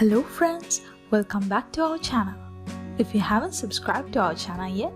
Hello friends, welcome back to our channel. If you haven't subscribed to our channel yet,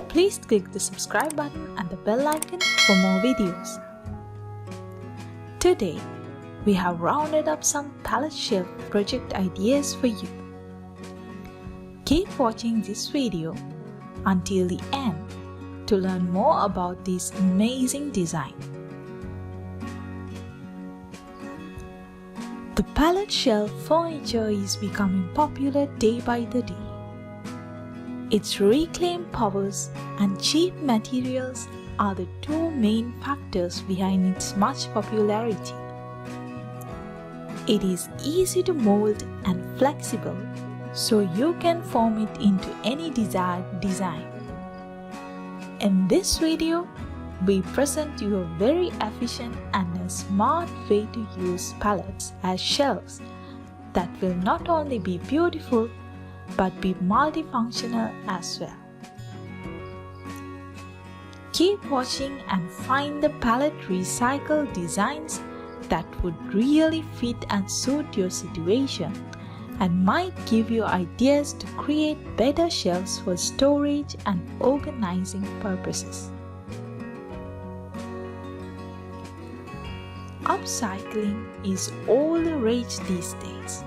please click the subscribe button and the bell icon for more videos. Today, we have rounded up some pallet shelf project ideas for you. Keep watching this video until the end to learn more about this amazing design. The pallet shelf furniture is becoming popular day by the day. Its reclaimed powers and cheap materials are the two main factors behind its much popularity. It is easy to mold and flexible, so you can form it into any desired design. In this video, we present you a very efficient and a smart way to use pallets as shelves that will not only be beautiful but be multifunctional as well. Keep watching and find the pallet recycled designs that would really fit and suit your situation and might give you ideas to create better shelves for storage and organizing purposes. Upcycling is all the rage these days,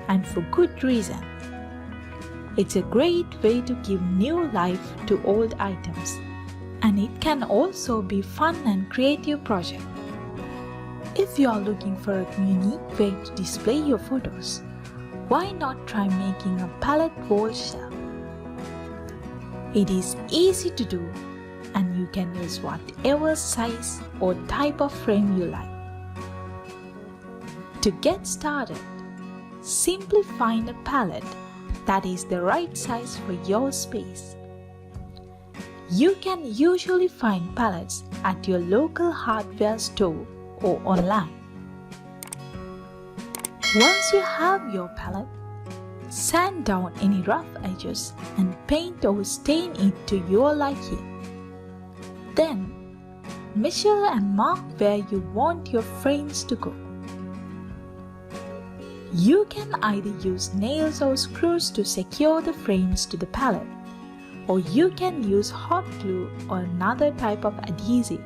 and for good reason. It's a great way to give new life to old items, and it can also be fun and creative project. If you are looking for a unique way to display your photos, why not try making a pallet wall shelf? It is easy to do, and you can use whatever size or type of frame you like. To get started, simply find a pallet that is the right size for your space. You can usually find pallets at your local hardware store or online. Once you have your pallet, sand down any rough edges and paint or stain it to your liking. Then, measure and mark where you want your frames to go. You can either use nails or screws to secure the frames to the pallet, or you can use hot glue or another type of adhesive.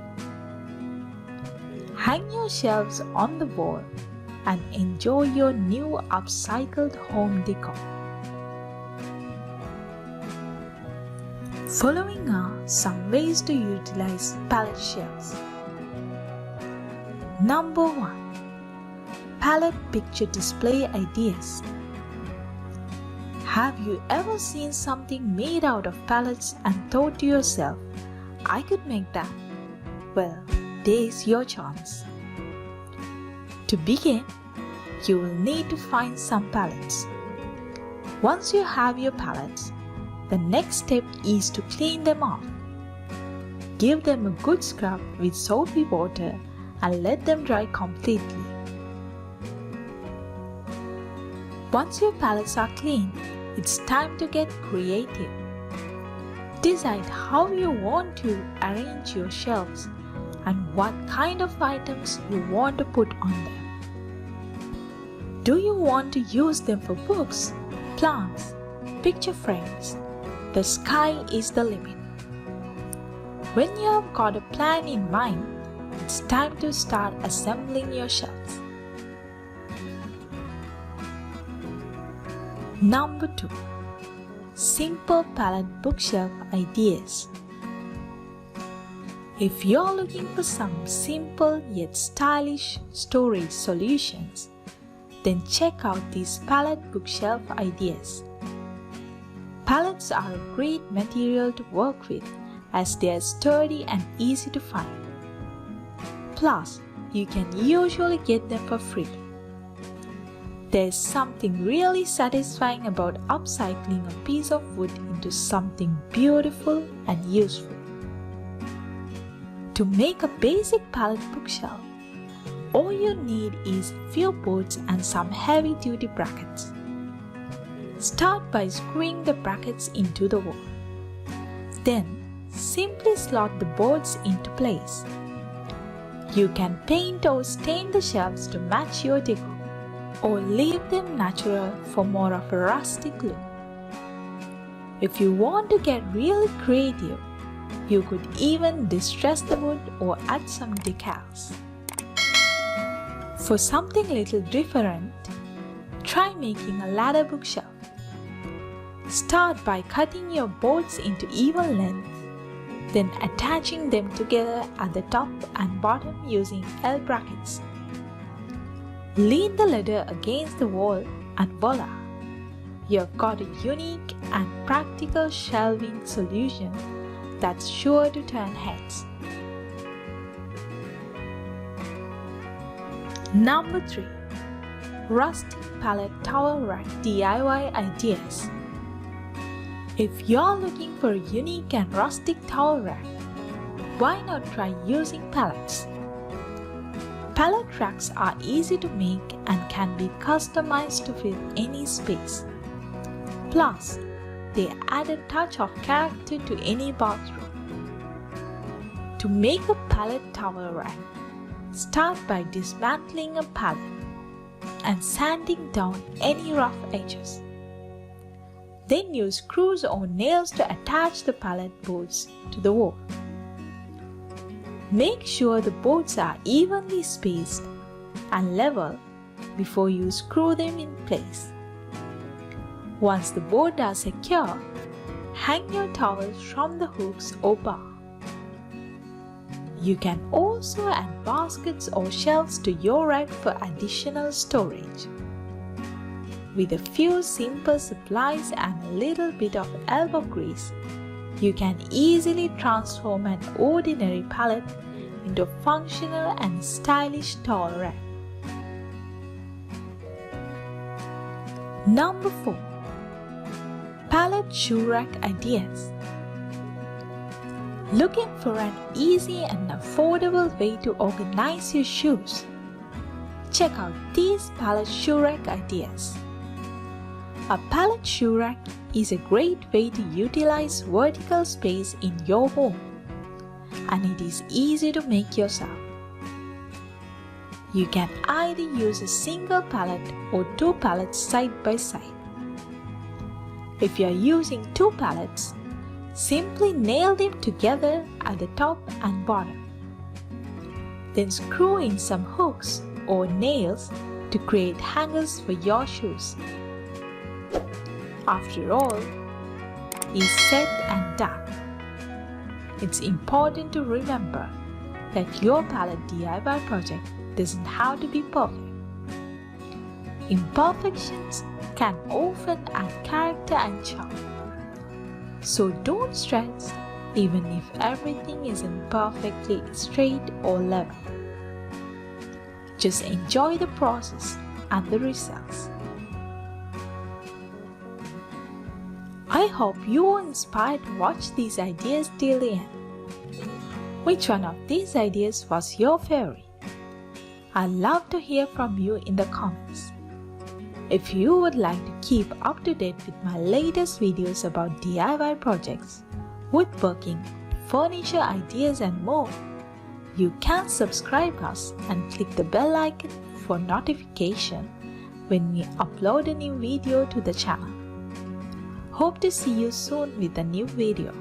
Hang your shelves on the wall and enjoy your new upcycled home decor. Following are some ways to utilize pallet shelves. Number 1. Pallet picture display ideas. Have you ever seen something made out of pallets and thought to yourself, I could make that? Well, there's your chance. To begin, you will need to find some pallets. Once you have your pallets, the next step is to clean them off. Give them a good scrub with soapy water and let them dry completely. Once your pallets are clean, it's time to get creative. Decide how you want to arrange your shelves and what kind of items you want to put on them. Do you want to use them for books, plants, picture frames? The sky is the limit. When you have got a plan in mind, it's time to start assembling your shelves. Number 2. Simple pallet bookshelf ideas. If you're looking for some simple yet stylish storage solutions, then check out these pallet bookshelf ideas. Pallets are a great material to work with as they are sturdy and easy to find. Plus, you can usually get them for free. There's something really satisfying about upcycling a piece of wood into something beautiful and useful. To make a basic pallet bookshelf, all you need is a few boards and some heavy-duty brackets. Start by screwing the brackets into the wall. Then, simply slot the boards into place. You can paint or stain the shelves to match your decor. or leave them natural for more of a rustic look. If you want to get really creative, you could even distress the wood or add some decals. For something little different, try making a ladder bookshelf. Start by cutting your boards into even length, then attaching them together at the top and bottom using L brackets. Lean the ladder against the wall and voila! You've got a unique and practical shelving solution that's sure to turn heads. Number 3. Rustic Pallet Towel Rack DIY Ideas. If you're looking for a unique and rustic towel rack, why not try using pallets? Pallet racks are easy to make and can be customized to fit any space. Plus, they add a touch of character to any bathroom. To make a pallet towel rack, start by dismantling a pallet and sanding down any rough edges. Then use screws or nails to attach the pallet boards to the wall. Make sure the boards are evenly spaced and level before you screw them in place. Once the boards are secure, hang your towels from the hooks or bar. You can also add baskets or shelves to your rack for additional storage. With a few simple supplies and a little bit of elbow grease, you can easily transform an ordinary pallet into a functional and stylish towel rack. Number 4. Pallet Shoe Rack Ideas. Looking for an easy and affordable way to organize your shoes? Check out these pallet shoe rack ideas. A pallet shoe rack is a great way to utilize vertical space in your home, and it is easy to make yourself. You can either use a single pallet or 2 pallets side by side. If you are using 2 pallets, simply nail them together at the top and bottom. Then screw in some hooks or nails to create hangers for your shoes. After all, is said and done. It's important to remember that your pallet DIY project doesn't have to be perfect. Imperfections can often add character and charm. So don't stress even if everything isn't perfectly straight or level. Just enjoy the process and the results. I hope you were inspired to watch these ideas till the end. Which one of these ideas was your favorite? I'd love to hear from you in the comments. If you would like to keep up to date with my latest videos about DIY projects, woodworking, furniture ideas and more, you can subscribe us and click the bell icon for notification when we upload a new video to the channel. Hope to see you soon with a new video.